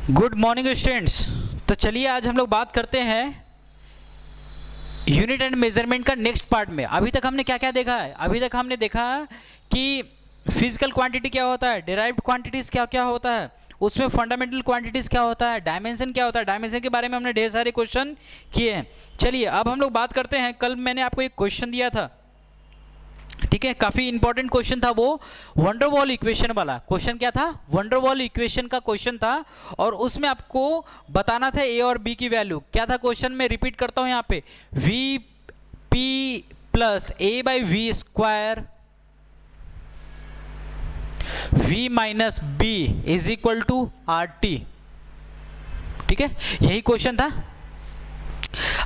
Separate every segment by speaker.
Speaker 1: Good morning students. तो चलिए आज हम लोग बात करते हैं यूनिट एंड मेजरमेंट का नेक्स्ट पार्ट में। अभी तक हमने क्या क्या देखा है? अभी तक हमने देखा कि फिजिकल क्वांटिटी क्या होता है, डिराइव्ड क्वांटिटीज क्या क्या होता है, उसमें फंडामेंटल क्वांटिटीज क्या होता है, डायमेंशन क्या होता है। डायमेंशन के बारे में हमने ढेर सारे क्वेश्चन किए हैं। चलिए अब हम लोग बात करते हैं, कल मैंने आपको एक क्वेश्चन दिया था, ठीक है, काफी इंपॉर्टेंट क्वेश्चन था वो, वंडरवॉल इक्वेशन वाला क्वेश्चन। क्या था? वंडरवॉल इक्वेशन का क्वेश्चन था और उसमें आपको बताना था ए और बी की वैल्यू। क्या था क्वेश्चन में? रिपीट करता हूं यहाँ पे, V P plus A by V square V minus B is equal to R T. ठीक है, यही क्वेश्चन था।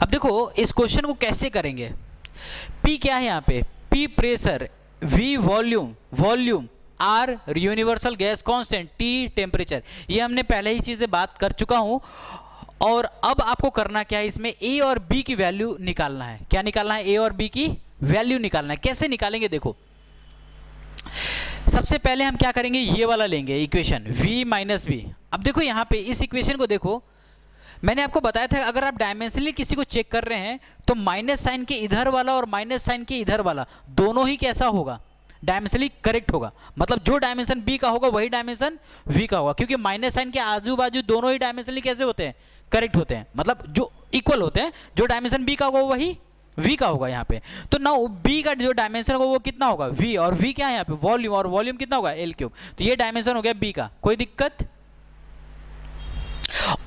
Speaker 1: अब देखो इस क्वेश्चन को कैसे करेंगे। पी क्या है यहाँ पे? P pressure, V volume, R universal gas constant, T temperature. ये हमने पहले ही चीजें बात कर चुका हूं। और अब आपको करना क्या है, इसमें A और B की वैल्यू निकालना है। क्या निकालना है? A और B की वैल्यू निकालना है। कैसे निकालेंगे देखो, सबसे पहले हम क्या करेंगे, ये वाला लेंगे इक्वेशन V माइनस बी। अब देखो यहाँ पे इस इक्वेशन को देखो, मैंने आपको बताया था अगर आप डायमेंशनली किसी को चेक कर रहे हैं तो माइनस साइन के इधर वाला और माइनस साइन के इधर वाला दोनों ही कैसा होगा? डायमेंशनली करेक्ट होगा। मतलब जो डायमेंशन बी का होगा वही डायमेंशन वी का होगा, क्योंकि माइनस साइन के आजू बाजू दोनों ही डायमेंशनली कैसे होते हैं? करेक्ट होते हैं, मतलब जो इक्वल होते हैं। जो डायमेंशन बी का होगा वही वी का होगा यहाँ पे। तो नाउ बी का जो डायमेंशन होगा वो कितना होगा? वी। और वी क्या है यहाँ पे? वॉल्यूम। और वॉल्यूम कितना होगा? L cube. तो ये डायमेंशन हो गया बी का। कोई दिक्कत?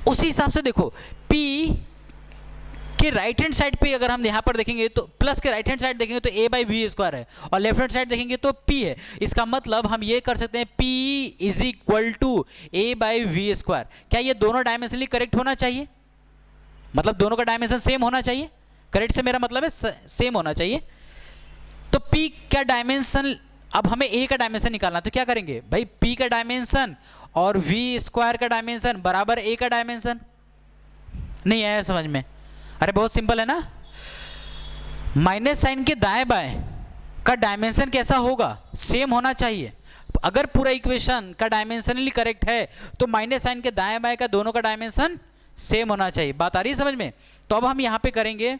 Speaker 1: उसी हिसाब से देखो P के राइट हैंड साइड पे अगर हम यहां पर देखेंगे तो प्लस के राइट हैंड साइड देखेंगे तो a बाई वी स्क्वायर है, और लेफ्ट हैंड साइड देखेंगे तो P है। इसका मतलब हम ये कर सकते हैं P is equal to a by V square. क्या ये दोनों डायमेंशनली करेक्ट होना चाहिए? मतलब दोनों का डायमेंशन सेम होना चाहिए। करेक्ट से मेरा मतलब है सेम होना चाहिए। तो P का डायमेंशन, अब हमें a का डायमेंशन निकालना, तो क्या करेंगे भाई? P का डायमेंशन और v स्क्वायर का डायमेंशन बराबर a का डायमेंशन। नहीं आया समझ में? अरे बहुत सिंपल है ना। माइनस साइन के दाएं बाएं का डायमेंशन कैसा होगा? सेम होना चाहिए। अगर पूरा इक्वेशन का डायमेंशनली करेक्ट है तो माइनस साइन के दाएं बाएं का दोनों का डायमेंशन सेम होना चाहिए। बात आ रही है समझ में? तो अब हम यहां पे करेंगे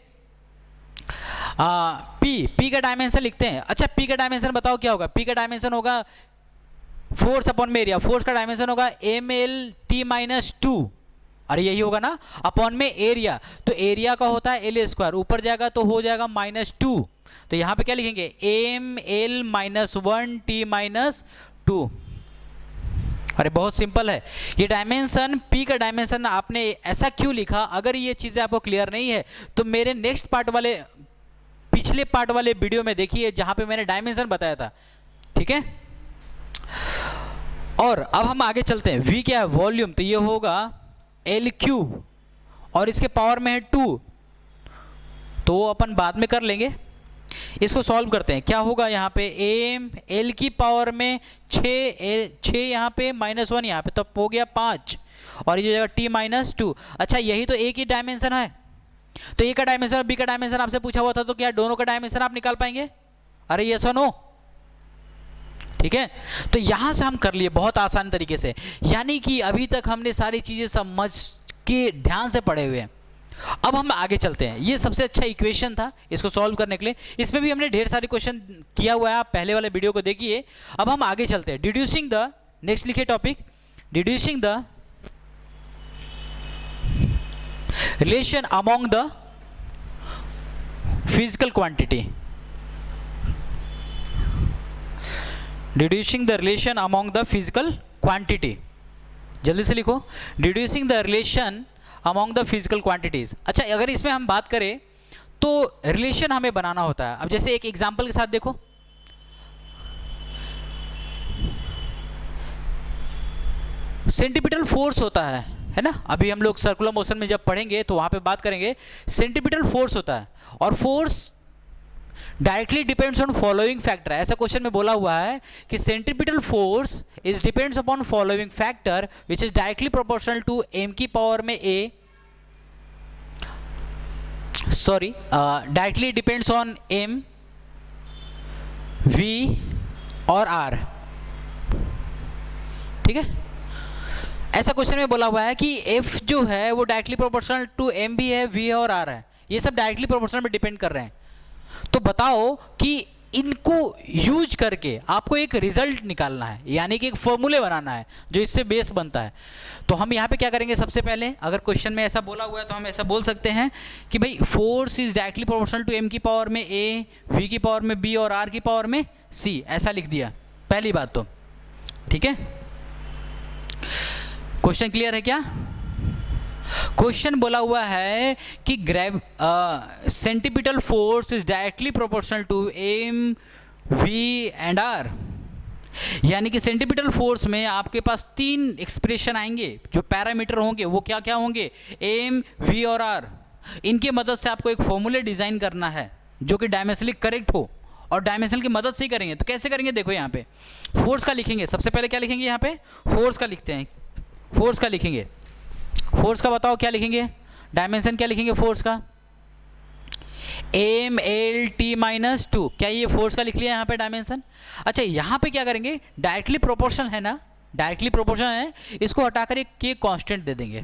Speaker 1: P का डायमेंशन लिखते हैं। अच्छा P का डायमेंशन बताओ क्या होगा? P का डायमेंशन होगा फोर्स अपॉन में एरिया। फोर्स का डायमेंशन होगा mlt माइनस 2, अरे यही होगा ना, अपॉन में एरिया। तो एरिया का होता है एल स्क्वायर, ऊपर जाएगा तो हो जाएगा माइनस 2। तो यहां पे क्या लिखेंगे? M L minus 1 T minus 2। अरे बहुत सिंपल है। ये डायमेंशन P का डायमेंशन आपने ऐसा क्यों लिखा? अगर ये चीजें आपको क्लियर नहीं है तो मेरे नेक्स्ट पार्ट वाले, पिछले पार्ट वाले वीडियो में देखिए जहां पे मैंने डायमेंशन बताया था। ठीक है, और अब हम आगे चलते हैं। V क्या है? वॉल्यूम। तो ये होगा एल क्यूब और इसके पावर में है 2, तो वो अपन बाद में कर लेंगे। इसको सॉल्व करते हैं। क्या होगा यहाँ पे? एम एल की पावर में 6 यहाँ पे माइनस 1 यहाँ पे, तो हो गया 5, और ये हो जाएगा टी माइनस 2। अच्छा यही तो एक ही डायमेंशन है। तो ए का डायमेंशन और बी का डायमेंशन आपसे पूछा हुआ था, तो क्या दोनों का डायमेंशन आप निकाल पाएंगे? अरे ये सुनो, ठीक है। तो यहां से हम कर लिए बहुत आसान तरीके से, यानी कि अभी तक हमने सारी चीजें समझ के ध्यान से पढ़े हुए हैं। अब हम आगे चलते हैं। ये सबसे अच्छा इक्वेशन था इसको सॉल्व करने के लिए। इसमें भी हमने ढेर सारे क्वेश्चन किया हुआ है, आप पहले वाले वीडियो को देखिए। अब हम आगे चलते हैं। डिड्यूसिंग द, नेक्स्ट लिखिए topic, deducing the relation among the physical quantity. Deducing the relation among the physical quantity. जल्दी से लिखो, deducing the relation among the physical quantities. अच्छा अगर इसमें हम बात करें तो रिलेशन हमें बनाना होता है। अब जैसे एक एग्जांपल के साथ देखो, सेंटीपिटल फोर्स होता है ना। अभी हम लोग सर्कुलर मोशन में जब पढ़ेंगे तो वहां पे बात करेंगे। सेंटीपिटल फोर्स होता है और force directly depends on following factor. ऐसा क्वेश्चन में बोला हुआ है कि centripetal force is depends upon following factor which is directly proportional to m की पावर में a, sorry directly depends on m, v और r। ठीक है, ऐसा क्वेश्चन में बोला हुआ है कि एफ जो है वो डायरेक्टली प्रोपोर्शनल टू एम भी है, वी है और आर है, ये सब डायरेक्टली प्रोपोर्शनल में डिपेंड कर रहे हैं। तो बताओ कि इनको यूज करके आपको एक रिजल्ट निकालना है, यानी कि एक फॉर्मूले बनाना है जो इससे बेस बनता है। तो हम यहाँ पे क्या करेंगे, सबसे पहले अगर क्वेश्चन में ऐसा बोला हुआ है तो हम ऐसा बोल सकते हैं कि भाई force is directly proportional to M की पावर में ए, वी की पावर में बी और आर की पावर में सी, ऐसा लिख दिया पहली बात तो। ठीक है, क्वेश्चन क्लियर है क्या? क्वेश्चन बोला हुआ है कि centripetal force is directly proportional to M, V and R, यानी कि सेंटीपिटल फोर्स में आपके पास तीन एक्सप्रेशन आएंगे, जो पैरामीटर होंगे वो क्या क्या होंगे, एम, वी और आर। इनकी मदद से आपको एक फॉर्मूले डिजाइन करना है जो कि डायमेंशनली करेक्ट हो, और डायमेंशन की मदद से ही करेंगे। तो कैसे करेंगे, देखो यहाँ पे फोर्स का लिखेंगे, सबसे पहले क्या लिखेंगे, यहाँ पे फोर्स का लिखते हैं, फोर्स का लिखेंगे। फोर्स का बताओ क्या लिखेंगे, डायमेंशन क्या लिखेंगे फोर्स का, M L T minus two, क्या ये फोर्स का लिख लिया यहाँ पे डायमेंशन। अच्छा यहाँ पे क्या करेंगे, डायरेक्टली प्रोपोर्शनल है ना, डायरेक्टली प्रोपोर्शनल है, इसको हटाकर एक के कांस्टेंट दे देंगे।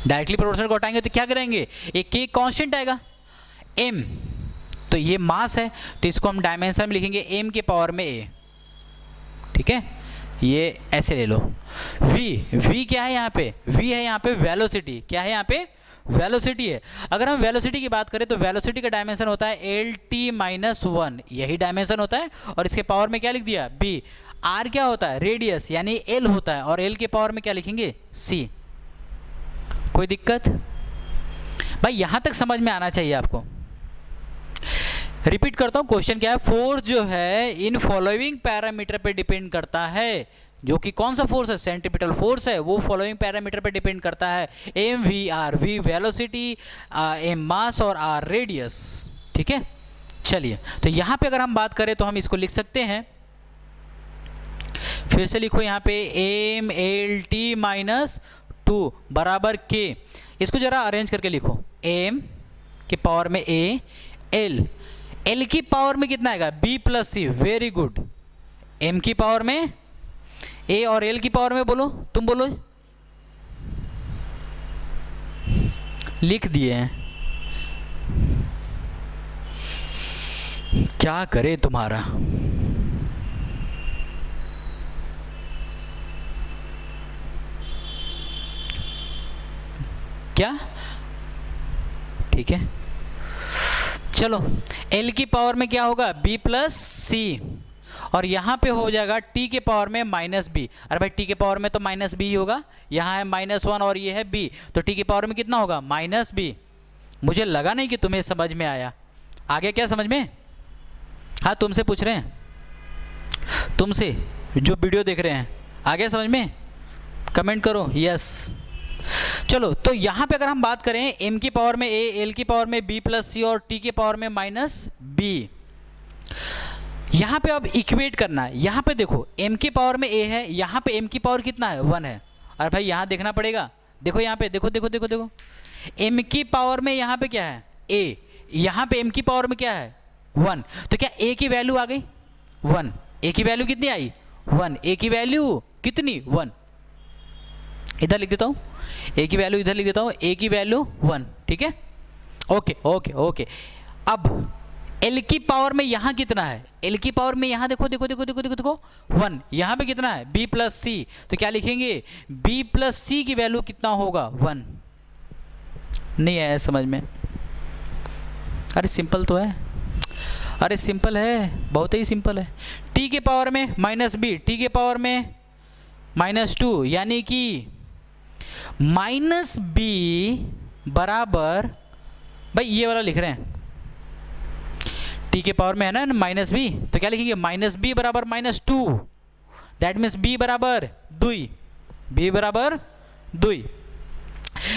Speaker 1: डायरेक्टली प्रोपोर्शनल को हटाएंगे तो क्या करेंगे, एक के कांस्टेंट आएगा, एम, तो ये मास है तो इसको हम डायमेंशन में लिखेंगे एम के पावर में ए। ठीक है, ये ऐसे ले लो। वी क्या है यहाँ पे, वी है यहाँ पे वेलोसिटी, क्या है यहाँ पे, वेलोसिटी है। अगर हम वेलोसिटी की बात करें तो वेलोसिटी का डायमेंशन होता है एल टी माइनस वन, यही डायमेंशन होता है, और इसके पावर में क्या लिख दिया, बी। आर क्या होता है, रेडियस, यानी एल होता है, और एल के पावर में क्या लिखेंगे, सी। कोई दिक्कत भाई, यहां तक समझ में आना चाहिए आपको। रिपीट करता हूं, क्वेश्चन क्या है, फोर्स जो है इन फॉलोइंग पैरामीटर पे डिपेंड करता है, जो कि कौन सा फोर्स है, सेंटीपिटल फोर्स है, वो फॉलोइंग पैरामीटर पे डिपेंड करता है, M V R, V velocity, M mass और आर रेडियस। ठीक है, चलिए तो यहां पे अगर हम बात करें तो हम इसको लिख सकते हैं, फिर से लिखो यहाँ पे M L T minus two बराबर के, इसको जरा अरेंज करके लिखो, एम के पावर में ए, एल की पावर में कितना आएगा, बी प्लस सी, वेरी गुड, एम की पावर में ए और एल की पावर में बोलो, तुम बोलो, लिख दिए हैं, क्या करे तुम्हारा। क्या, ठीक है, चलो L की पावर में क्या होगा, B प्लस सी, और यहाँ पे हो जाएगा T के पावर में माइनस बी। अरे भाई T के पावर में तो माइनस बी ही होगा, यहाँ है माइनस वन और ये है B, तो T की पावर में कितना होगा, माइनस बी। मुझे लगा नहीं कि तुम्हें समझ में आया, आ गया क्या समझ में? हाँ तुमसे पूछ रहे हैं, तुमसे जो वीडियो देख रहे हैं, आ गया समझ में? कमेंट करो यस। चलो तो यहाँ पे अगर हम बात करें m की पावर में a, l की पावर में b प्लस सी और t की पावर में माइनस b, यहाँ पे अब इक्वेट करना है। यहाँ पे देखो m की पावर में a है, यहाँ पे m की पावर कितना है, 1 है। अरे भाई यहाँ देखना पड़ेगा, देखो यहाँ पे देखो देखो देखो देखो, m की पावर में यहाँ पे क्या है a, यहाँ पे m की पावर में क्या है 1, तो क्या a की वैल्यू आ गई 1, a की वैल्यू कितनी आई 1, a की वैल्यू कितनी 1, इधर लिख देता हूँ a की वैल्यू, इधर लिख देता हूँ a की वैल्यू 1। ठीक है, ओके ओके ओके। अब l की पावर में यहाँ कितना है, l की पावर में यहाँ देखो देखो देखो देखो देखो देखो 1, यहाँ पे कितना है b प्लस सी, तो क्या लिखेंगे b प्लस सी की वैल्यू कितना होगा 1। नहीं आया समझ में? अरे सिंपल तो है, अरे सिंपल है, बहुत ही सिंपल है। t के पावर में माइनस बी, t के पावर में माइनस 2, यानी कि माइनस बी बराबर, भाई ये वाला लिख रहे हैं t के पावर में है ना माइनस बी, तो क्या लिखेंगे माइनस बी बराबर माइनस 2, दैट मीन्स b बराबर 2, b बराबर 2।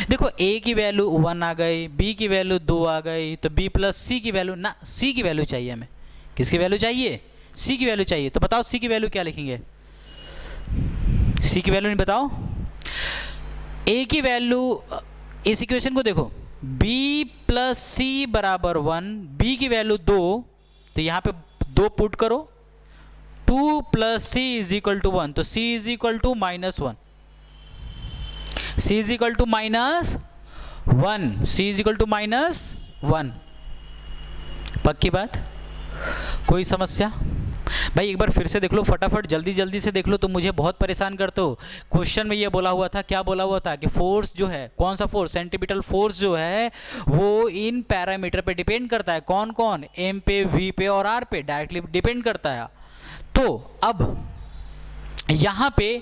Speaker 1: देखो a की वैल्यू 1 आ गई, b की वैल्यू 2 आ गई, तो b प्लस c की वैल्यू ना, c की वैल्यू चाहिए हमें, किसकी वैल्यू चाहिए, c की वैल्यू चाहिए। तो बताओ c की वैल्यू क्या लिखेंगे, c की वैल्यू नहीं बताओ, a की वैल्यू, इस इक्वेशन को देखो b प्लस सी बराबर 1, b की वैल्यू 2, तो यहाँ पे 2 पुट करो, 2 2 plus C is equal to 1, तो C is equal to -1, C is equal to -1, C is equal to -1। पक्की बात, कोई समस्या? भाई एक बार फिर से देख लो, फटाफट जल्दी जल्दी से देख लो, तो मुझे बहुत परेशान करते हो। क्वेश्चन में ये बोला हुआ था, क्या बोला हुआ था कि फोर्स जो है, कौन सा फोर्स, सेंटीपिटल फोर्स जो है वो इन पैरामीटर पे डिपेंड करता है। कौन कौन? एम पे, वी पे और आर पे डायरेक्टली डिपेंड करता है। तो अब यहाँ पे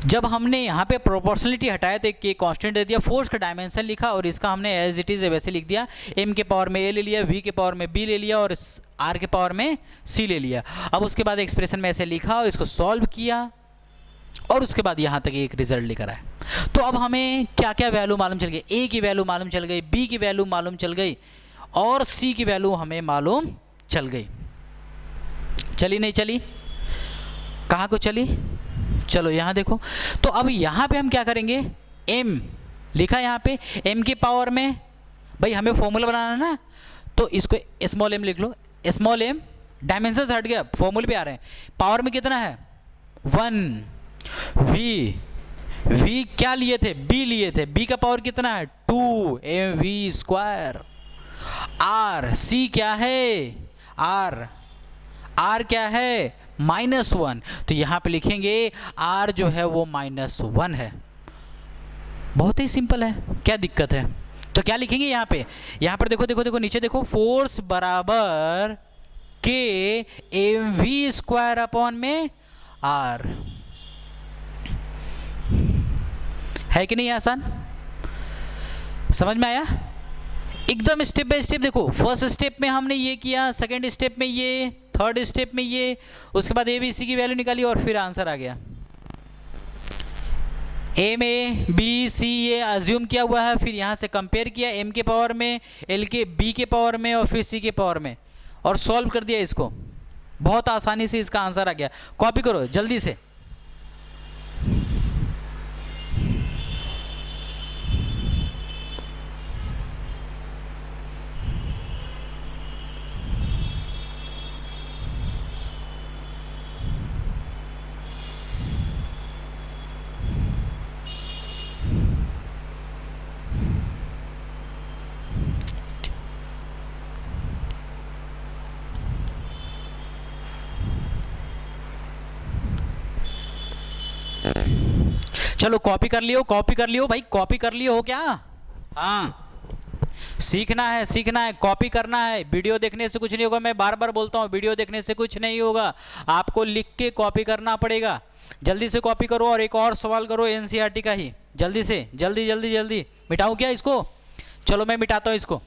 Speaker 1: जब हमने यहाँ पे प्रोपोर्शनलिटी हटाया तो एक कांस्टेंट दे दिया, फोर्स का डायमेंशन लिखा और इसका हमने एज इट इज़ वैसे लिख दिया। m के पावर में a ले लिया, v के पावर में b ले लिया और r के पावर में c ले लिया। अब उसके बाद एक्सप्रेशन में ऐसे लिखा और इसको सॉल्व किया और उसके बाद यहाँ तक एक रिजल्ट लेकर आए। तो अब हमें क्या क्या वैल्यू मालूम चल गई? a की वैल्यू मालूम चल गई, b की वैल्यू मालूम चल गई और c की वैल्यू हमें मालूम चल गई। चली नहीं चली? कहाँ को चली? चलो यहाँ देखो, तो अब यहाँ पे हम क्या करेंगे? m लिखा यहाँ पे, m की पावर में, भाई हमें फॉर्मूला बनाना है ना, तो इसको स्मॉल m लिख लो। स्मॉल m डायमेंशन हट गया, फॉर्मूले पे आ रहे हैं। पावर में कितना है? 1। v क्या लिए थे? b लिए थे। b का पावर कितना है? 2 mv²। r c क्या है? r क्या है? -1। तो यहाँ पे लिखेंगे r जो है वो -1 है। बहुत ही सिंपल है, क्या दिक्कत है? तो क्या लिखेंगे यहाँ पे? यहाँ पर देखो देखो देखो, नीचे देखो, फोर्स बराबर k mv² अपॉन में r। है कि नहीं आसान? समझ में आया? एकदम स्टेप बाय स्टेप देखो। फर्स्ट स्टेप में हमने ये किया, सेकेंड स्टेप में ये, थर्ड स्टेप में ये, उसके बाद ए बी सी की वैल्यू निकाली और फिर आंसर आ गया। एम ए बी सी ये अज्यूम किया हुआ है, फिर यहाँ से कंपेयर किया एम के पावर में, एल के बी के पावर में और फिर सी के पावर में और सॉल्व कर दिया इसको। बहुत आसानी से इसका आंसर आ गया। कॉपी करो जल्दी से। चलो कॉपी कर लियो, कॉपी कर लियो भाई, कॉपी कर लियो हो क्या? हाँ, सीखना है, सीखना है, कॉपी करना है। वीडियो देखने से कुछ नहीं होगा, मैं बार बार बोलता हूँ, वीडियो देखने से कुछ नहीं होगा, आपको लिख के कॉपी करना पड़ेगा। जल्दी से कॉपी करो और एक और सवाल करो एनसीईआरटी का ही, जल्दी से, जल्दी जल्दी जल्दी। मिटाऊँ क्या इसको? चलो मैं मिटाता हूँ इसको।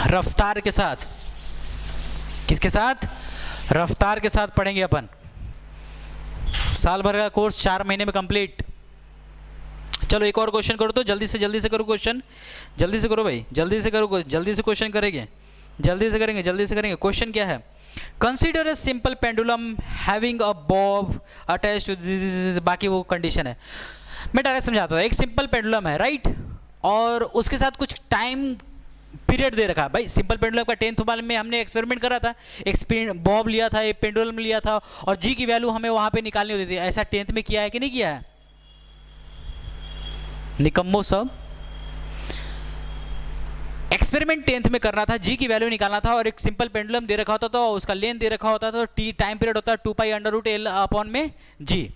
Speaker 1: रफ्तार के साथ, किसके साथ? रफ्तार के साथ पढ़ेंगे अपन। साल भर का कोर्स 4 महीने में कंप्लीट। चलो एक और क्वेश्चन करो, तो जल्दी से करो क्वेश्चन, जल्दी से करो भाई, जल्दी से करो, जल्दी से क्वेश्चन करेंगे, जल्दी से करेंगे, जल्दी से करेंगे। क्वेश्चन क्या है? Consider a simple pendulum having a bob attach to this, बाकी वो कंडीशन है, मैं डायरेक्ट समझाता हूँ। एक सिंपल पेंडुलम है, राइट, और उसके साथ कुछ टाइम पीरियड दे रखा है। भाई सिंपल पेंडुलम का 10th वाले में हमने एक्सपेरिमेंट करा था, एक बॉब लिया था, एक पेंडुलम लिया था और जी की वैल्यू हमें वहां पे निकालनी होती थी। ऐसा 10th में किया है कि नहीं किया है? निकम्मो सब। एक्सपेरिमेंट 10th में करना था, जी की वैल्यू निकालना था और एक सिंपल पेंडुलम दे रखा होता था, उसका लेंथ दे रखा होता था, तो टी टाइम पीरियड होता है 2π√L अपॉन में जी।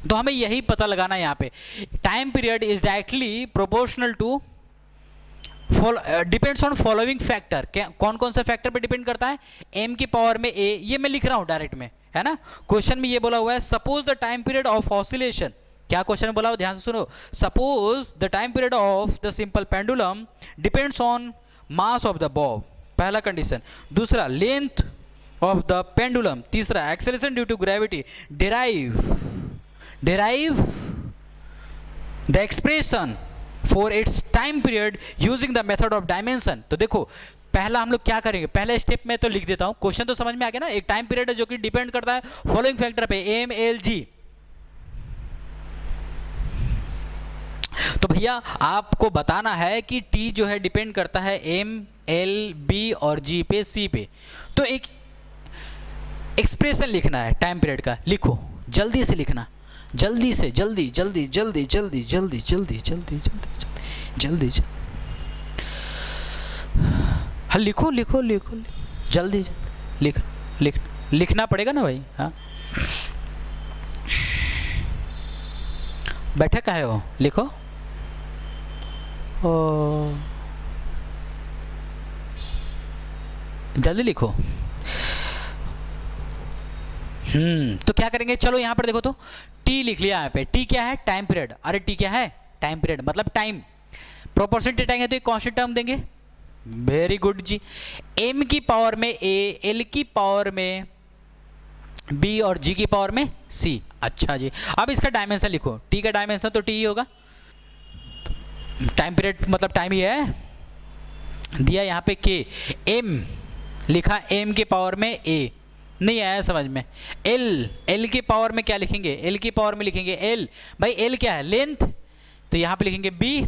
Speaker 1: तो हमें यही पता लगाना है यहाँ पे। Time period is directly proportional to, depends on following factor. कौन कौन सा फैक्टर पे डिपेंड करता है? m की पावर में a, ये मैं लिख रहा हूं डायरेक्ट में, है ना। क्वेश्चन में ये बोला हुआ है, suppose the time period of oscillation. क्या क्वेश्चन बोला हो, ध्यान से सुनो। Suppose the time period of the simple pendulum depends on mass of the bob, पहला कंडीशन। दूसरा, लेंथ ऑफ द पेंडुलम। तीसरा, acceleration due to gravity. Derive the expression for its time period using the method of dimension. तो देखो पहला हम लोग क्या करेंगे, पहले स्टेप में तो लिख देता हूं, क्वेश्चन तो समझ में आ गया ना। एक टाइम पीरियड है जो कि डिपेंड करता है फॉलोइंग फैक्टर पे, एम एल जी। तो भैया आपको बताना है कि टी जो है डिपेंड करता है एम, एल, बी और जी पे, सी पे। तो एक एक्सप्रेशन लिखना है टाइम पीरियड का, लिखो जल्दी से लिखना, जल्दी से, जल्दी जल्दी जल्दी जल्दी जल्दी जल्दी जल्दी जल्दी जल्दी जल्दी, हाँ लिखो लिखो लिखो जल्दी लिख लिख लिखना पड़ेगा ना भाई। हाँ बैठे काहे हो, लिखो। ओ जल्दी लिखो। तो क्या करेंगे, चलो यहाँ पर देखो तो टी लिख लिया यहाँ पे। टी क्या है, टाइम पीरियड। अरे टी क्या है, टाइम पीरियड मतलब टाइम। प्रोपोर्शनल टाइम है तो एक कांस्टेंट टर्म देंगे। वेरी गुड जी। एम की पावर में ए, एल की पावर में बी और जी की पावर में सी। अच्छा जी, अब इसका डायमेंशन लिखो। टी का डायमेंशन तो टी ही होगा, टाइम पीरियड मतलब टाइम ही है। दिया यहाँ पे के, एम लिखा एम के पावर में ए, नहीं आया समझ में। एल, एल की पावर में क्या लिखेंगे, एल की पावर में लिखेंगे एल। भाई एल क्या है, लेंथ, तो यहाँ पे लिखेंगे बी।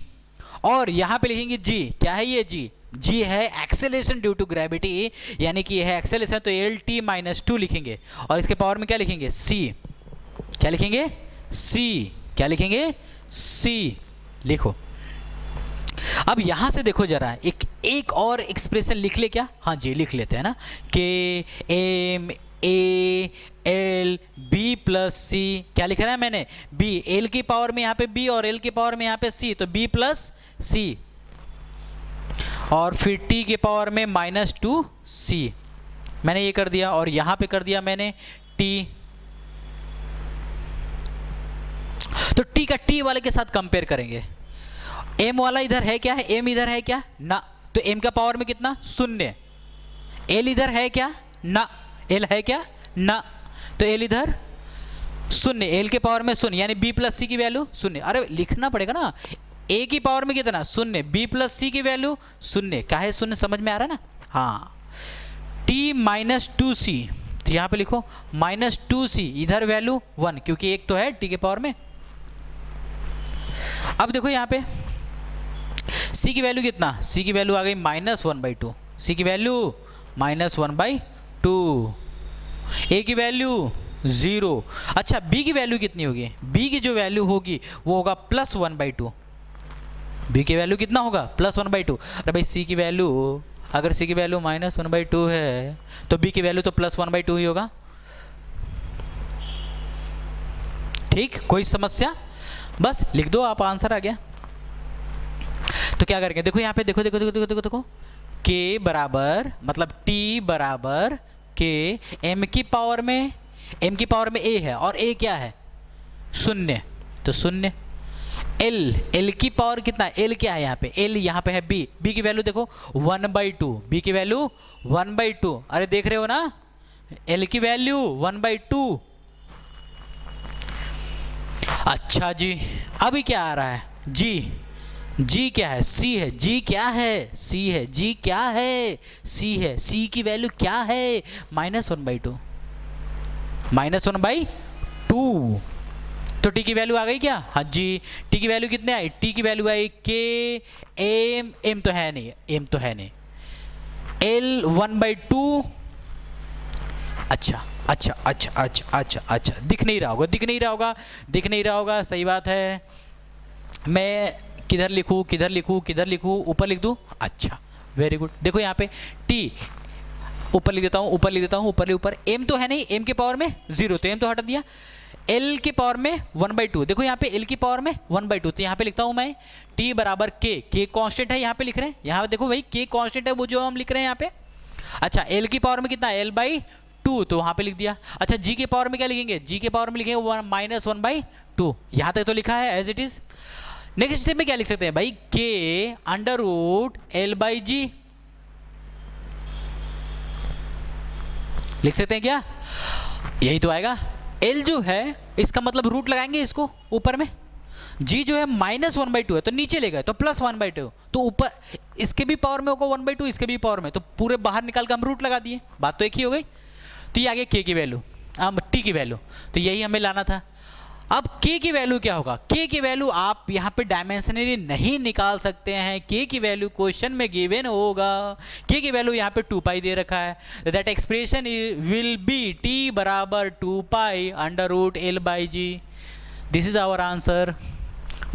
Speaker 1: और यहाँ पे लिखेंगे जी, क्या है ये जी, जी है एक्सेलेरेशन ड्यू टू ग्रेविटी, यानी कि ये है एक्सेलेरेशन, तो एल टी माइनस 2 लिखेंगे। और इसके पावर में क्या लिखेंगे, सी। क्या लिखेंगे, सी। क्या लिखेंगे, सी। लिखो। अब यहां से देखो जरा, एक और एक्सप्रेशन लिख ले क्या, हाँ जी लिख लेते हैं ना। K M A L B plus C, क्या लिख रहा है मैंने, बी। एल की पावर में यहाँ पे बी और एल की पावर में यहाँ पे सी, तो बी प्लस सी। और फिर टी के पावर में माइनस 2 सी, मैंने ये कर दिया। और यहाँ पे कर दिया मैंने टी। तो टी का टी वाले के साथ कंपेयर करेंगे। एम वाला इधर है क्या है, एम इधर है क्या ना, तो एम का पावर में कितना, 0। एल इधर है क्या ना, एल है क्या ना, तो एल इधर 0, एल के पावर में 0, यानी बी प्लस सी की वैल्यू 0। अरे लिखना पड़ेगा ना, ए की पावर में कितना 0, बी प्लस सी की वैल्यू 0। क्या है 0, समझ में आ रहा है ना। हाँ, टी माइनस 2 सी, तो यहाँ पे लिखो माइनस 2 सी, इधर वैल्यू 1, क्योंकि एक तो है टी के पावर में। अब देखो यहाँ पे सी की वैल्यू कितना, सी की वैल्यू आ गई -1/2, सी की वैल्यू -1/2, ए की वैल्यू 0। अच्छा बी की वैल्यू कितनी होगी, बी की जो वैल्यू होगी वो होगा +1/2। बी की वैल्यू कितना होगा, +1/2। अरे भाई सी की वैल्यू, अगर सी की वैल्यू -1/2 है तो बी की वैल्यू तो +1/2 ही होगा। ठीक, कोई समस्या, बस लिख दो आप, आंसर आ गया। तो क्या करेंगे, देखो यहाँ पे देखो देखो देखो देखो देखो देखो, के बराबर मतलब टी बराबर के, एम की पावर में, एम की पावर में ए है और ए क्या है 0, तो 0। एल, एल की पावर कितना, एल क्या है यहाँ पे, एल यहाँ पे है बी, बी की वैल्यू देखो 1/2, बी की वैल्यू 1/2। अरे देख रहे हो ना, एल की वैल्यू 1/2। अच्छा जी, अभी क्या आ रहा है, जी, जी क्या है, सी है, जी क्या है, सी है, जी क्या है, सी है, सी की वैल्यू क्या है -1/2, -1/2। तो टी की वैल्यू आ गई क्या, हाँ जी। टी की वैल्यू कितने आई, टी की वैल्यू आई के एम, एम तो है नहीं, एम तो है नहीं, एल 1/2। अच्छा अच्छा अच्छा अच्छा अच्छा अच्छा, दिख नहीं रहा होगा, दिख नहीं रहा होगा, दिख नहीं रहा होगा, सही बात है। मैं किधर लिखूँ, किधर लिखूँ, किधर लिखूँ, ऊपर लिख दूँ, अच्छा वेरी गुड। देखो यहाँ पे टी ऊपर लिख देता हूँ, ऊपर लिख देता हूँ, ऊपर ऊपर। एम तो है नहीं, एम के पावर में 0, तो एम तो हटा दिया। एल की पावर में 1/2, देखो यहाँ पे एल की पावर में 1/2, तो यहाँ पे लिखता हूँ मैं टी बराबर के कांस्टेंट है, यहाँ पे लिख रहे हैं, यहाँ पे देखो भाई के कांस्टेंट है, वो जो हम लिख रहे हैं यहाँ पे। अच्छा एल की पावर में कितना, l/2, तो वहाँ पे लिख दिया। अच्छा जी के पावर में क्या लिखेंगे, जी के पावर में लिखेंगे -1/2, यहाँ तक तो लिखा है as it is. Next step में क्या लिख सकते हैं भाई, के √L/G लिख सकते हैं क्या, यही तो आएगा। L जो है इसका मतलब रूट लगाएंगे इसको ऊपर में, G जो है -1/2 है तो नीचे ले गए तो +1/2, तो ऊपर इसके भी पावर में होगा 1/2, इसके भी पावर में, तो पूरे बाहर निकाल कर हम रूट लगा दिए, बात तो एक ही हो गई। तो ये आ गया K की वैल्यू, T की वैल्यू, तो यही हमें लाना था। अब k की वैल्यू क्या होगा? k की वैल्यू आप यहाँ पे डायमेंशनली नहीं निकाल सकते हैं। k की वैल्यू क्वेश्चन में गिवन होगा। k की वैल्यू यहाँ पे 2 पाई दे रखा है। That expression will be t बराबर 2 pi under root L by G. This is our answer.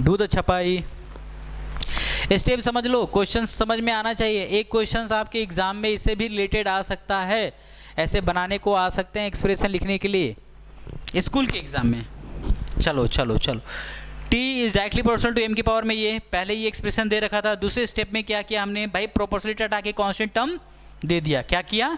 Speaker 1: Do the छपाई। स्टेप समझ लो, क्वेश्चन समझ में आना चाहिए। एक क्वेश्चन आपके एग्जाम में इससे भी रिलेटेड आ सकता है, ऐसे बनाने को आ सकते हैं एक्सप्रेशन लिखने के लिए स्कूल के एग्जाम में। चलो चलो चलो, t is directly proportional to m की पावर में, ये पहले ये एक्सप्रेशन दे रखा था। दूसरे स्टेप में क्या किया हमने भाई, प्रोपोर्शनलिटी हटा के कांस्टेंट टर्म दे दिया। क्या किया?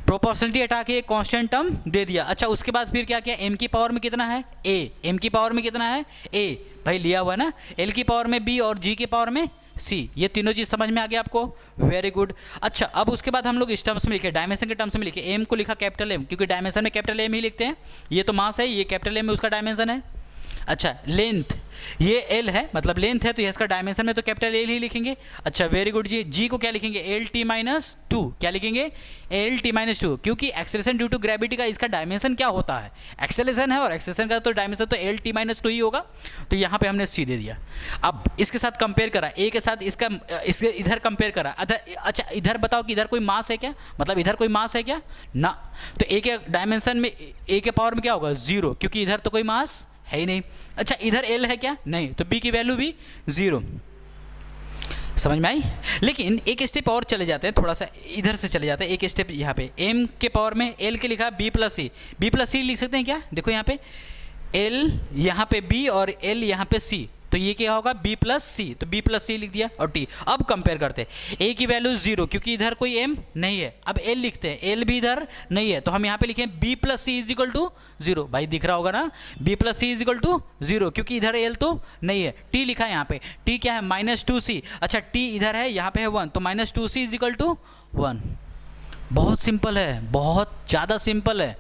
Speaker 1: प्रोपोर्शनलिटी हटा के कांस्टेंट टर्म दे दिया। अच्छा, उसके बाद फिर क्या किया? m की पावर में कितना है? a। m की पावर में कितना है? a भाई लिया हुआ ना। l की पावर में b और g की पावर में c। ये तीनों चीज समझ में आ गया आपको? Very good. अच्छा, अब उसके बाद हम लोग इस टर्म्स में लिखे, डायमेंशन के टर्म्स में लिखे। m को लिखा कैपिटल M, क्योंकि डायमेंशन में कैपिटल M ही लिखते हैं। ये तो मास है, ये कैपिटल M में उसका डायमेंशन है। अच्छा, लेंथ ये L है, मतलब लेंथ है, तो इसका डायमेंशन में तो कैपिटल L ही लिखेंगे। अच्छा वेरी गुड जी। G को क्या लिखेंगे? LT-2। क्या लिखेंगे? LT-2, क्योंकि एक्सेलरेशन ड्यू टू ग्रेविटी का इसका डायमेंशन क्या होता है? एक्सेलरेशन है, और एक्सेलरेशन का तो डायमेंशन तो LT-2 ही होगा। तो यहाँ पे हमने C दे दिया। अब इसके साथ कंपेयर करा, A के साथ इसके इधर कंपेयर करा। अच्छा, इधर बताओ कि इधर कोई मास है क्या? मतलब इधर कोई मास है क्या? ना। तो A के डायमेंशन में A के पावर में क्या होगा? 0, क्योंकि इधर तो कोई मास है ही नहीं। अच्छा, इधर L है क्या? नहीं, तो B की वैल्यू भी 0। समझ में आई? लेकिन एक स्टेप और चले जाते हैं, थोड़ा सा इधर से चले जाते हैं। एक स्टेप यहाँ पे m के पावर में L के लिखा B plus C। B plus C लिख सकते हैं क्या? देखो यहाँ पे L यहाँ पे B और L यहाँ पे C, तो ये क्या होगा? B plus C। तो B प्लस C लिख दिया और T। अब कंपेयर करते हैं। A की वैल्यू 0, क्योंकि इधर कोई M नहीं है। अब L लिखते हैं, L भी इधर नहीं है, तो हम यहाँ पे लिखें B plus C is equal to 0। भाई दिख रहा होगा ना, B plus C is equal to 0, क्योंकि इधर L तो नहीं है। T लिखा है यहाँ पे, T क्या है? -2C। अच्छा, T इधर है, यहाँ पे है 1, तो -2C इज इक्वल टू 1। बहुत सिंपल है, बहुत ज़्यादा सिंपल है,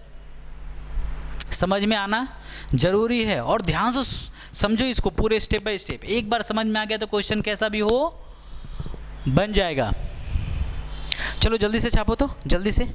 Speaker 1: समझ में आना जरूरी है। और ध्यान से समझो इसको पूरे स्टेप बाय स्टेप। एक बार समझ में आ गया तो क्वेश्चन कैसा भी हो बन जाएगा। चलो जल्दी से छापो, तो जल्दी से।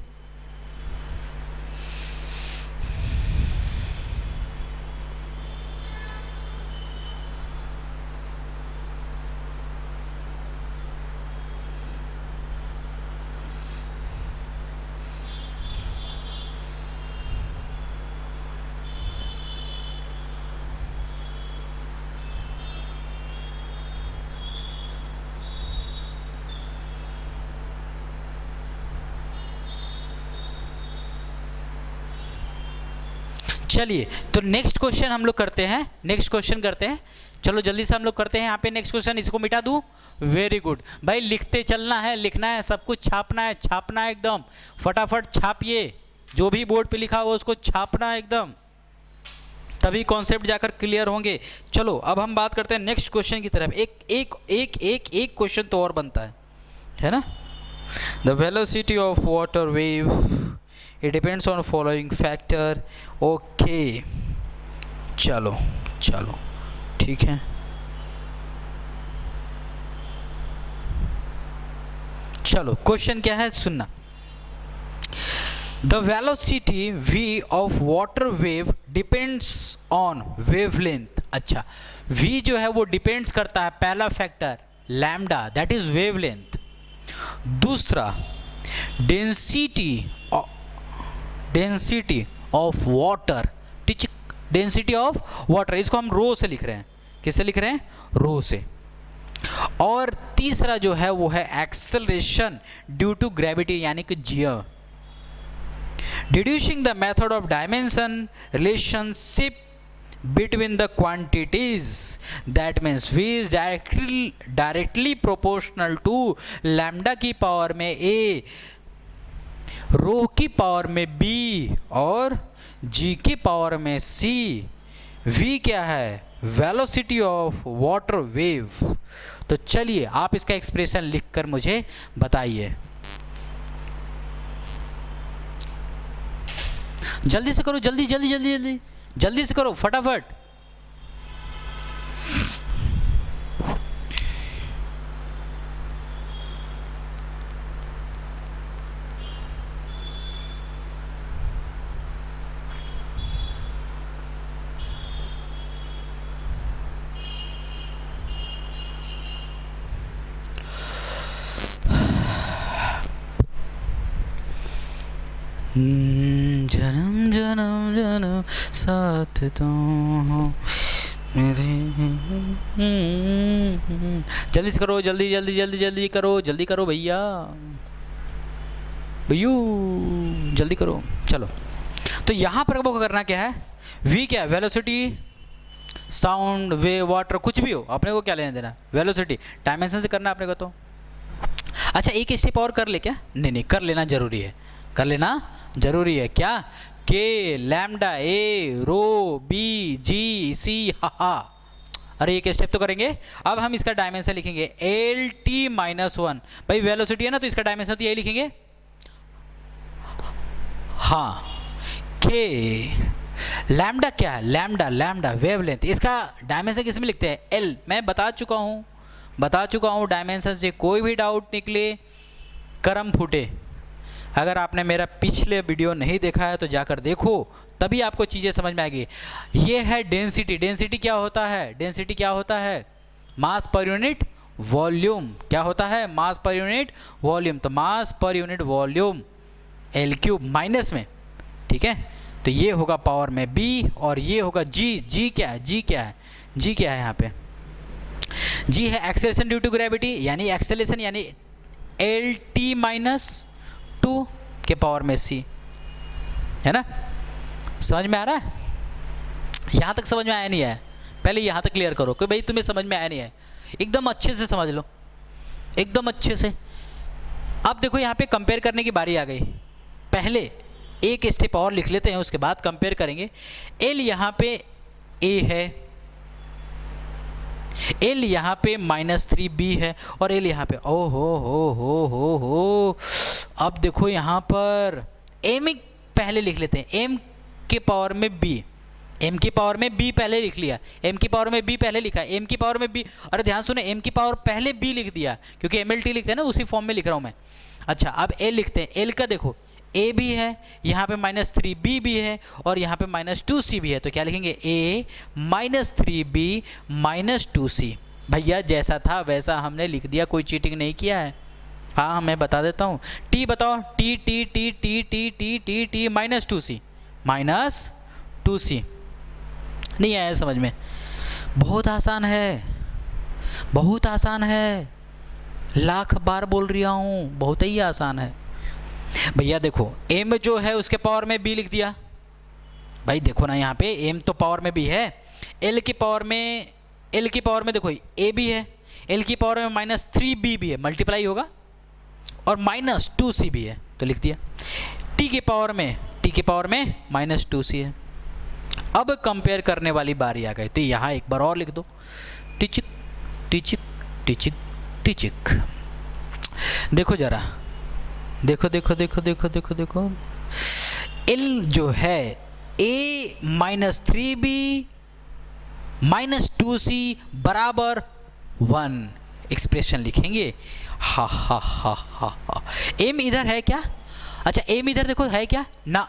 Speaker 1: चलिए, तो नेक्स्ट क्वेश्चन हम लोग करते हैं। नेक्स्ट क्वेश्चन करते हैं, चलो जल्दी से हम लोग करते हैं। यहाँ पे नेक्स्ट क्वेश्चन, इसको मिटा दूँ? वेरी गुड भाई, लिखते चलना है, लिखना है, सब कुछ छापना है, छापना है एकदम फटाफट छापिए। जो भी बोर्ड पे लिखा हो उसको छापना है एकदम, तभी कॉन्सेप्ट जाकर क्लियर होंगे। चलो अब हम बात करते हैं नेक्स्ट क्वेश्चन की तरफ। एक एक एक एक एक क्वेश्चन तो और बनता है ना। The velocity of water wave, it depends on following factor। Okay चलो चलो ठीक है। चलो क्वेश्चन क्या है सुनना। The velocity v of water wave depends on wavelength. अच्छा, v जो है वो डिपेंड्स करता है, पहला factor lambda, that is wavelength. दूसरा density of water, density of water, इसको हम रो से लिख रहे हैं। किससे लिख रहे हैं? रो से। और तीसरा जो है वो है एक्सेलरेशन ड्यू टू ग्रेविटी, यानी कि g. Deducing the method of dimension relationship between the quantities, that means v is directly proportional to lambda की पावर में a, रो की पावर में b और g की पावर में c। v क्या है? Velocity of water wave. तो चलिए आप इसका एक्सप्रेशन लिखकर मुझे बताइए। जल्दी से करो, जल्दी जल्दी जल्दी जल्दी जल्दी से करो फटाफट। जन्म जन्म जन्म साथ तुम हो मेरे। जल्दी से करो, जल्दी जल्दी जल्दी जल्दी करो, जल्दी करो भैया, भैयू जल्दी करो। चलो, तो यहाँ पर आपको करना क्या है, v क्या है, वेलोसिटी, साउंड, वेव, वाटर, कुछ भी हो, अपने को क्या लेना देना, वेलोसिटी, डायमेंशन से करना अपने को। तो अच्छा, एक स्टेप और कर ले क्या, नहीं कर लेना जरूरी है, कर लेना जरूरी है। क्या, के लैम्डा ए रो बी जी सी हा। अरे एक स्टेप तो करेंगे। अब हम इसका डायमेंशन लिखेंगे एल टी -1। भाई वेलोसिटी है ना, तो इसका डायमेंशन तो यही लिखेंगे, हाँ। के लैम्डा क्या है, लैम्डा वेवलेंथ, इसका डायमेंशन किस में लिखते हैं, एल। मैं बता चुका हूँ डायमेंशन से कोई भी डाउट निकले करम फूटे। अगर आपने मेरा पिछले वीडियो नहीं देखा है तो जाकर देखो, तभी आपको चीज़ें समझ में आएगी। ये है डेंसिटी। डेंसिटी क्या होता है, डेंसिटी क्या होता है, मास पर यूनिट वॉल्यूम। क्या होता है, मास पर यूनिट वॉल्यूम। तो मास per unit volume L³ minus में, ठीक है। तो ये होगा पावर में B और ये होगा G। G क्या है, G क्या है, G क्या है यहाँ पे, G है एक्सेलरेशन ड्यू टू ग्रेविटी, यानी एक्सेलरेशन यानी LT-2 के पावर में C, है ना। समझ में आ रहा है, यहाँ तक समझ में आया नहीं है, पहले यहाँ तक क्लियर करो कि भाई तुम्हें समझ में आया नहीं है, एकदम अच्छे से समझ लो, एकदम अच्छे से। अब देखो यहाँ पे कंपेयर करने की बारी आ गई। पहले एक स्टेप और लिख लेते हैं, उसके बाद कंपेयर करेंगे। L यहाँ पे A है, L यहाँ पे -3B है और L यहाँ पे, ओ हो। अब देखो यहाँ पर M पहले लिख लेते हैं, M के पावर में B, M की पावर में B पहले लिख लिया, M की पावर में B पहले लिखा, M की पावर में B। अरे ध्यान सुने, M की पावर पहले B लिख दिया, क्योंकि MLT लिखते हैं ना, उसी फॉर्म में लिख रहा हूँ मैं। अच्छा, अब L लिखते हैं। L का देखो A भी है, यहाँ पे -3B भी है और यहाँ पे -2C भी है। तो क्या लिखेंगे, A -3B -2C। भैया जैसा था वैसा हमने लिख दिया, कोई चीटिंग नहीं किया है। हाँ मैं बता देता हूँ, T बताओ, T -2C -2C। नहीं आया समझ में, बहुत आसान है, बहुत आसान है, लाख बार बोल रहा हूँ, बहुत ही आसान है। भैया देखो M जो है उसके पावर में B लिख दिया। भाई देखो ना यहाँ पे M तो पावर में B है, L की पावर में देखो A भी है, L की पावर में -3B भी है, मल्टीप्लाई होगा, और -2C भी है, तो लिख दिया। T की पावर में -2C है। अब कंपेयर करने वाली बारी आ गई, तो यहाँ एक बार और लिख दो, टिचिक टिचिक टिचिक टिचिक। देखो जरा, देखो L जो है A -3B -2C बराबर 1 एक्सप्रेशन लिखेंगे। हा। M इधर है क्या, अच्छा M इधर देखो है क्या ना,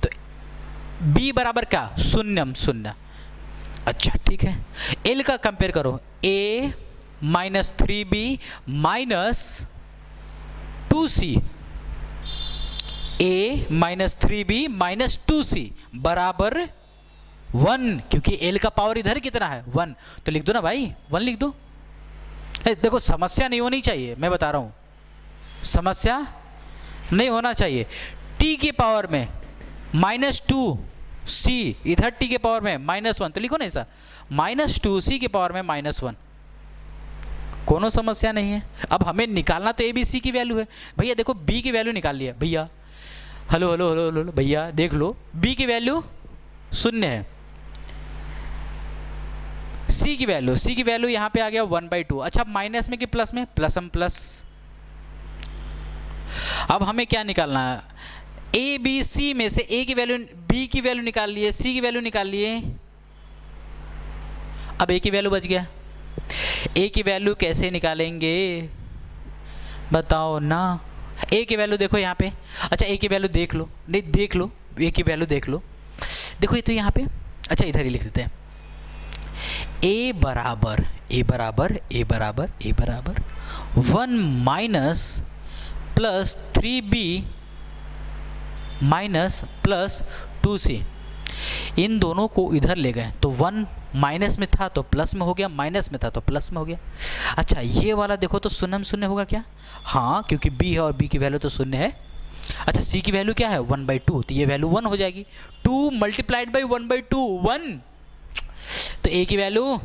Speaker 1: तो B बराबर क्या, शून्य। अच्छा ठीक है, L का कंपेयर करो, A -3B -2C, A -3B -2C बराबर 1, क्योंकि L का पावर इधर कितना है 1, तो लिख दो ना भाई, 1 लिख दो। देखो समस्या नहीं होनी चाहिए, मैं बता रहा हूँ, समस्या नहीं होना चाहिए। T की पावर में -2C, इधर T के पावर में -1, तो लिखो ना ऐसा, -2C के पावर में -1, कोनो समस्या नहीं है। अब हमें निकालना तो ABC की वैल्यू है। भैया देखो B की वैल्यू निकाल लिया, भैया हेलो भैया देख लो, B की वैल्यू 0 है, C की वैल्यू यहाँ पे आ गया 1/2। अच्छा माइनस में कि प्लस में, प्लस। अब हमें क्या निकालना है, A B C में से A की वैल्यू, B की वैल्यू निकाल लिए, C की वैल्यू निकाल लिए, अब A की वैल्यू बच गया। A की वैल्यू कैसे निकालेंगे बताओ ना, A की वैल्यू देखो यहाँ पे, अच्छा A की वैल्यू देख लो, नहीं देख लो, A की वैल्यू देख लो, देखो ये तो यहाँ पे, अच्छा इधर ही लिख देते हैं, A बराबर 1 - +3B माइनस प्लस 2c, इन दोनों को इधर ले गए तो 1 माइनस में था तो प्लस में हो गया, माइनस में था तो प्लस में हो गया। अच्छा ये वाला देखो तो शून्य में शून्य होगा क्या? हाँ, क्योंकि b है और b की वैल्यू तो शून्य है। अच्छा c की वैल्यू क्या है? 1/2, तो ये वैल्यू 1 हो जाएगी। 2 मल्टीप्लाइड बाई 1/2 1, तो a की वैल्यू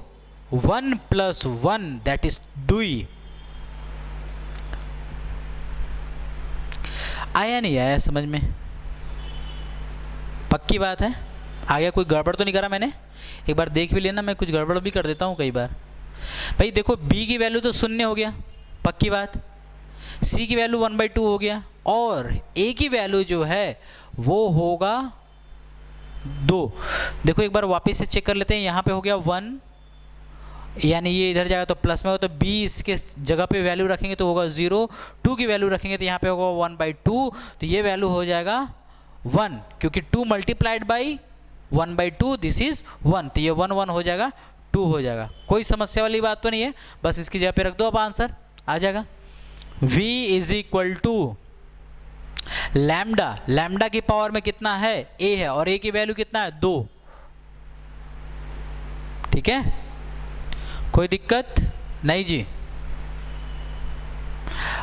Speaker 1: 1 + 1 दैट इज 2। आया नहीं आया समझ में? पक्की बात है? आगे कोई गड़बड़ तो नहीं करा मैंने? एक बार देख भी लेना, मैं कुछ गड़बड़ भी कर देता हूँ कई बार। भाई देखो b की वैल्यू तो शून्य हो गया, पक्की बात। c की वैल्यू 1/2 हो गया, और a की वैल्यू जो है वो होगा 2। देखो एक बार वापस से चेक कर लेते हैं। यहाँ पे हो गया 1, यानी ये इधर जाएगा तो प्लस में होगा, तो b इसके जगह पे वैल्यू रखेंगे तो होगा 0। 2 की वैल्यू रखेंगे तो यहाँ पे होगा 1/2, तो ये वैल्यू हो जाएगा 1, क्योंकि 2 मल्टीप्लाइड बाई 1/2 दिस इज 1, तो ये 1 1 हो जाएगा, 2 हो जाएगा। कोई समस्या वाली बात तो नहीं है, बस इसकी जगह पे रख दो, अब आंसर आ जाएगा। v = लैम्डा, लैम्डा की पावर में कितना है? a है, और a की वैल्यू कितना है? 2। ठीक है, कोई दिक्कत नहीं जी।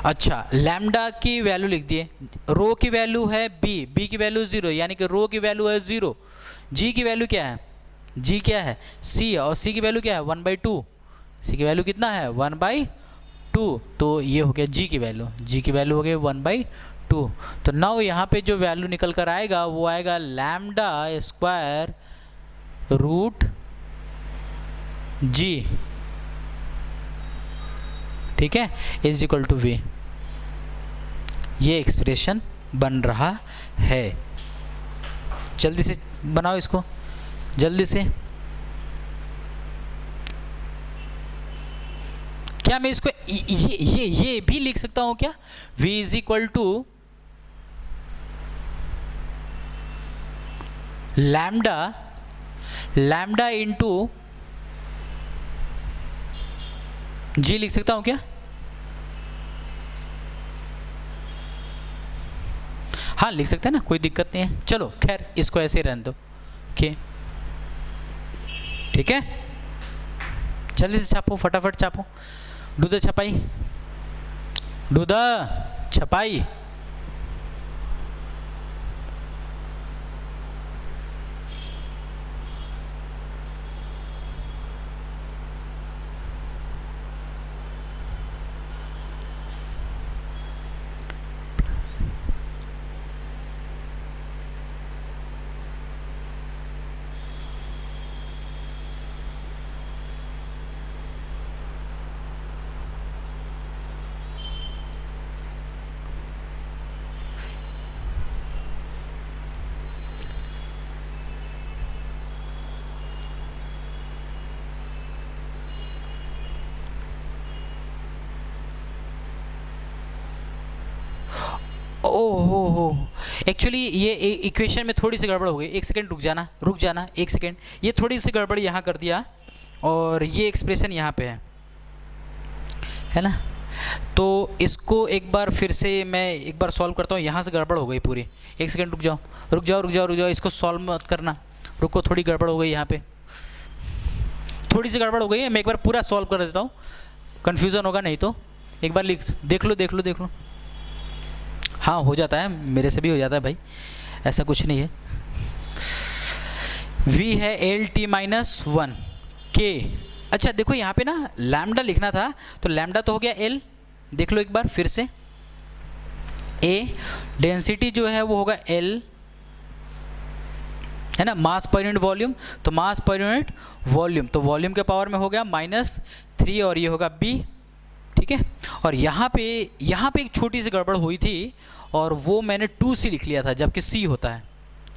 Speaker 1: अच्छा लैम्डा की वैल्यू लिख दिए, रो की वैल्यू है b की वैल्यू 0, यानी कि रो की वैल्यू है 0। g की वैल्यू क्या है? g क्या है? c, और c की वैल्यू क्या है? 1/2। c की वैल्यू कितना है? 1/2, तो ये हो गया g की वैल्यू, g की वैल्यू हो गई 1/2। तो नाउ यहाँ पे जो वैल्यू निकल कर आएगा वो आएगा लैम्डा स्क्वायर रूट g, ठीक है, = v। ये एक्सप्रेशन बन रहा है। जल्दी से बनाओ इसको, जल्दी से। क्या मैं इसको ये भी लिख सकता हूं क्या? v = लैम्डा इंटू g लिख सकता हूं क्या? हाँ लिख सकते हैं ना, कोई दिक्कत नहीं है। चलो खैर इसको ऐसे ही रहने दो, ओके ठीक है। जल्दी से छापो, फटाफट छापो, डू द छपाई, डू द छपाई। ओहो, एक्चुअली ये इक्वेशन में थोड़ी सी गड़बड़ हो गई। एक सेकंड रुक जाना, एक सेकंड। ये थोड़ी सी गड़बड़ यहाँ कर दिया, और ये एक्सप्रेशन यहाँ पे है ना। तो इसको एक बार फिर से मैं एक बार सॉल्व करता हूँ। यहाँ से गड़बड़ हो गई पूरी। एक सेकंड रुक जाओ, इसको सॉल्व मत करना, रुको, थोड़ी गड़बड़ हो गई यहाँ पे, थोड़ी सी गड़बड़ हो गई है। मैं एक बार पूरा सॉल्व कर देता हूँ, कन्फ्यूज़न होगा नहीं तो। एक बार देख लो। हाँ हो जाता है, मेरे से भी हो जाता है भाई, ऐसा कुछ नहीं है। v है LT-1 k। अच्छा देखो यहाँ पे ना लैम्डा लिखना था, तो लैम्डा तो हो गया L, देख लो एक बार फिर से। A डेंसिटी जो है वो होगा L, है ना, मास पर यूनिट वॉल्यूम, तो मास पर यूनिट वॉल्यूम, तो वॉल्यूम के पावर में हो गया -3, और ये होगा B, ठीक है। और यहाँ पे एक छोटी सी गड़बड़ हुई थी, और वो मैंने 2c लिख लिया था जबकि c होता है,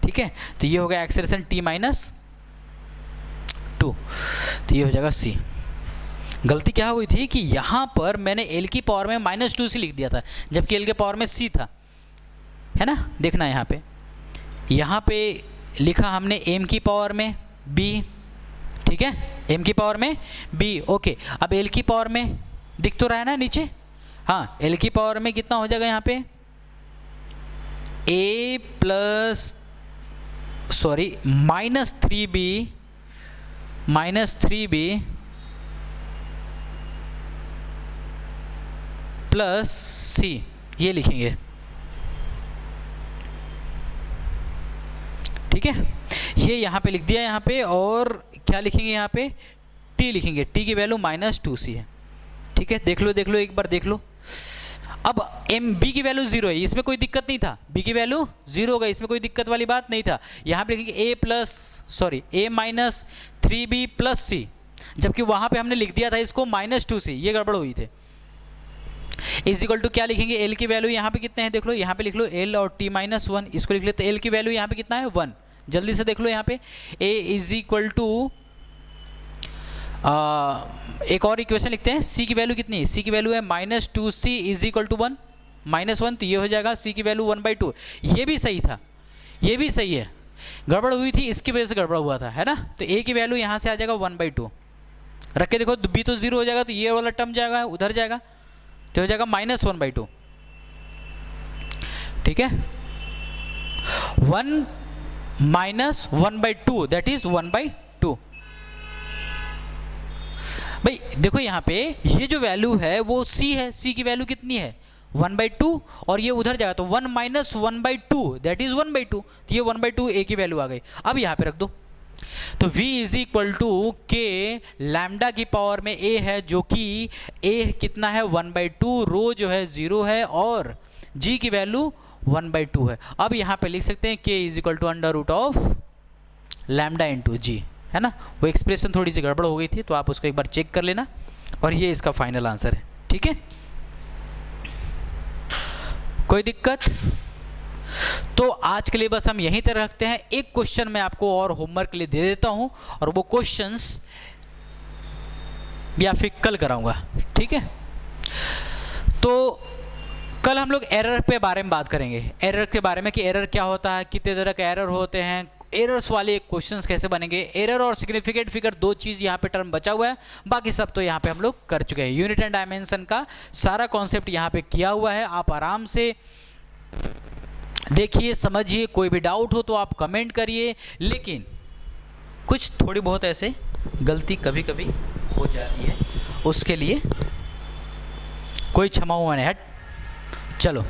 Speaker 1: ठीक है। तो ये हो गया एक्सेलरेशन T-2, तो ये हो जाएगा c। गलती क्या हुई थी कि यहाँ पर मैंने l की पावर में -2c लिख दिया था, जबकि l के पावर में c था, है ना। देखना यहाँ पे लिखा हमने m की पावर में b, ठीक है, m की पावर में b, ओके। अब l की पावर में दिख तो रहा है ना नीचे, हाँ, l की पावर में कितना हो जाएगा यहाँ पे A plus sorry minus three B plus C, ये लिखेंगे। ठीक है, ये यहाँ पे लिख दिया यहाँ पे, और क्या लिखेंगे यहाँ पे, टी लिखेंगे। टी की वैल्यू -2c है। ठीक है, देख लो एक बार देख लो। अब एम बी की वैल्यू 0 है, इसमें कोई दिक्कत नहीं था, बी की वैल्यू 0 होगा, इसमें कोई दिक्कत वाली बात नहीं था। यहाँ पे लिखेंगे a माइनस 3b प्लस सी, जबकि वहाँ पे हमने लिख दिया था इसको -2c, ये गड़बड़ हुई थी। इज इक्वल टू क्या लिखेंगे, एल की वैल्यू यहाँ पे कितने हैं देख लो, यहाँ पे लिख लो एल और टी -1, इसको लिख लेते। एल की वैल्यू यहाँ पे कितना है 1, जल्दी से देख लो यहाँ पे। ए इज इक्वल टू एक और इक्वेशन लिखते हैं, सी की वैल्यू कितनी है, सी की वैल्यू है -2c इज इक्वल टू 1, -1, तो ये हो जाएगा सी की वैल्यू 1/2। ये भी सही था, ये भी सही है, गड़बड़ हुई थी इसकी वजह से गड़बड़ हुआ था, है ना। तो ए की वैल्यू यहाँ से आ जाएगा 1/2, रख के देखो, बी तो 0 हो जाएगा, तो ये वाला टर्म जाएगा उधर जाएगा, तो हो जाएगा -1/2। ठीक है, 1 - 1/2 दैट इज 1/2। भाई देखो यहाँ पे ये जो वैल्यू है वो c है, c की वैल्यू कितनी है 1/2, और ये उधर जाएगा तो 1 - 1/2 दैट इज 1/2, तो ये 1/2 a की वैल्यू आ गई। अब यहाँ पे रख दो, तो v इज इक्वल टू के लैम्डा की पावर में a है, जो कि a कितना है 1/2, रो जो है 0 है, और g की वैल्यू 1/2 है। अब यहाँ पे लिख सकते हैं k इज इक्वल टू √ऑफ लैम्डा इंटू जी, है ना। वो एक्सप्रेशन थोड़ी सी गड़बड़ हो गई थी, तो आप उसको एक बार चेक कर लेना, और ये इसका फाइनल आंसर है। ठीक है, कोई दिक्कत? तो आज के लिए बस हम यहीं तक रखते हैं। एक क्वेश्चन मैं आपको और होमवर्क के लिए दे देता हूं, और वो क्वेश्चंस या फिर कल कराऊंगा। ठीक है, तो कल हम लोग एरर पे बारे में बात करेंगे, एरर के बारे में कि एरर क्या होता है, कितने तरह के एरर होते हैं, एरर्स वाले क्वेश्चंस कैसे बनेंगे। एरर और सिग्निफिकेंट फिगर, दो चीज़ यहाँ पे टर्म बचा हुआ है, बाकी सब तो यहाँ पे हम लोग कर चुके हैं। यूनिट एंड डायमेंशन का सारा कॉन्सेप्ट यहाँ पे किया हुआ है, आप आराम से देखिए समझिए। कोई भी डाउट हो तो आप कमेंट करिए, लेकिन कुछ थोड़ी बहुत ऐसे गलती कभी कभी हो जाती है, उसके लिए कोई क्षमा हुआ नहीं। हट, चलो।